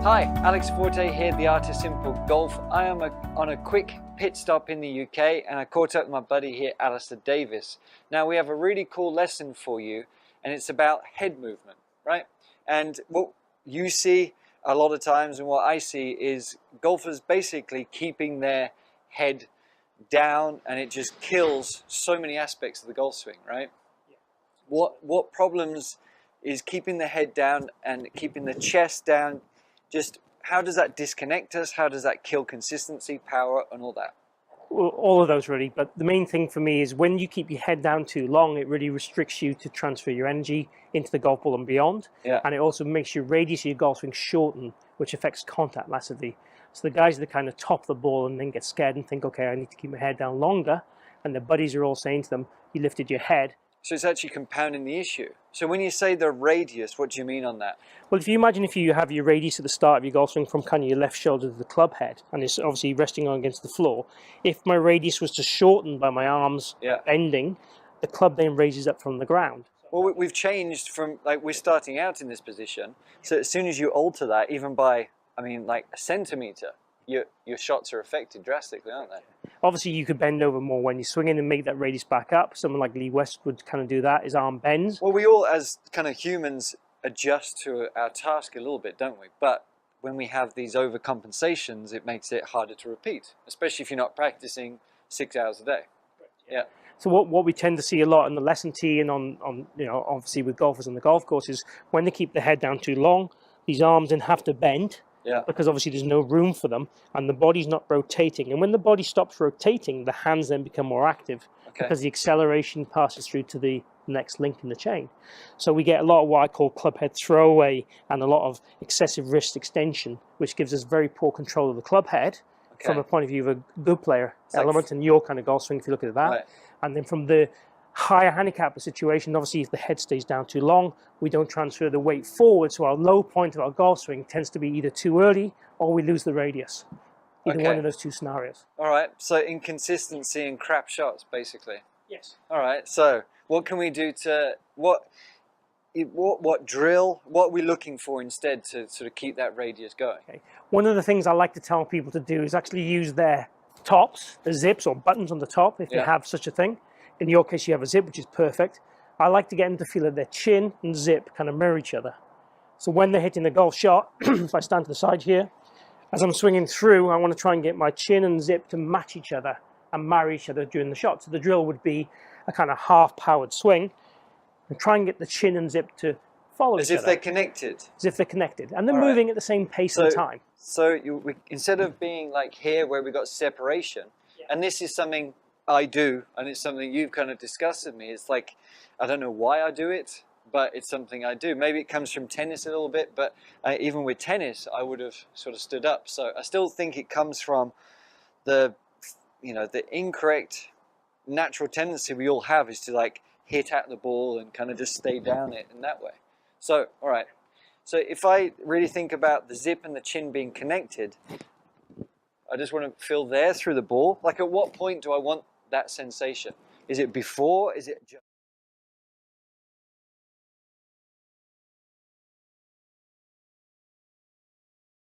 Hi, Alex Forte here, The Art of Simple Golf. I am on a quick pit stop in the UK and I caught up with my buddy here, Alistair Davis. Now we have a really cool lesson for you and it's about head movement, right? And what you see a lot of times and what I see is golfers basically keeping their head down, and it just kills so many aspects of the golf swing, right? Yeah. What problems is keeping the head down and keeping the chest down? Just how does that disconnect us? How does that kill consistency, power, and all that? Well, all of those really, but the main thing for me is when you keep your head down too long, it really restricts you to transfer your energy into the golf ball and beyond. Yeah. And it also makes your radius of your golf swing shorten, which affects contact massively. So the guys that kind of top the ball and then get scared and think, okay, I need to keep my head down longer, and their buddies are all saying to them, you lifted your head. So it's actually compounding the issue. So when you say the radius, what do you mean on that? Well, if you imagine if you have your radius at the start of your golf swing from kind of your left shoulder to the club head, and it's obviously resting on against the floor, if my radius was to shorten by my arms bending, the club then raises up from the ground. Well, we've changed from, like, we're starting out in this position. So as soon as you alter that, even by, I mean, like a centimeter, your shots are affected drastically, aren't they? Obviously, you could bend over more when you're swinging and make that radius back up. Someone like Lee West would kind of do that. His arm bends. Well, we all, as kind of humans, adjust to our task a little bit, don't we? But when we have these overcompensations, it makes it harder to repeat, especially if you're not practicing 6 hours a day. Yeah. So what we tend to see a lot in the lesson tee and on you know, obviously with golfers on the golf course is when they keep the head down too long, these arms then have to bend. Yeah. Because obviously there's no room for them and the body's not rotating. And when the body stops rotating, the hands then become more active because the acceleration passes through to the next link in the chain. So we get a lot of what I call club head throwaway and a lot of excessive wrist extension, which gives us very poor control of the club head from a point of view of a good player element in your kind of golf swing, if you look at that. Right. And then from the higher handicap situation, obviously if the head stays down too long, we don't transfer the weight forward, so our low point of our golf swing tends to be either too early or we lose the radius. Either one of those two scenarios. All right, so inconsistency and crap shots, basically. Yes. All right, so what can we do to, what drill, what are we looking for instead to sort of keep that radius going? Okay. One of the things I like to tell people to do is actually use their tops, the zips or buttons on the top, if they have such a thing. In your case, you have a zip, which is perfect. I like to get them to feel that their chin and zip kind of mirror each other. So when they're hitting the golf shot, if I stand to the side here, as I'm swinging through, I want to try and get my chin and zip to match each other and marry each other during the shot. So the drill would be a kind of half-powered swing and try and get the chin and zip to follow each other. As if they're connected. As if they're connected. And they're moving at the same pace and time. So instead of being like here where we got separation, and this is something I do, and it's something you've kind of discussed with me. It's like, I don't know why I do it, but it's something I do. Maybe it comes from tennis a little bit, but even with tennis, I would have sort of stood up. So I still think it comes from the, you know, the incorrect natural tendency we all have is to like hit at the ball and kind of just stay down it in that way. So, all right. So if I really think about the zip and the chin being connected, I just want to feel there through the ball. Like at what point do I want that sensation? Is it before? Is it just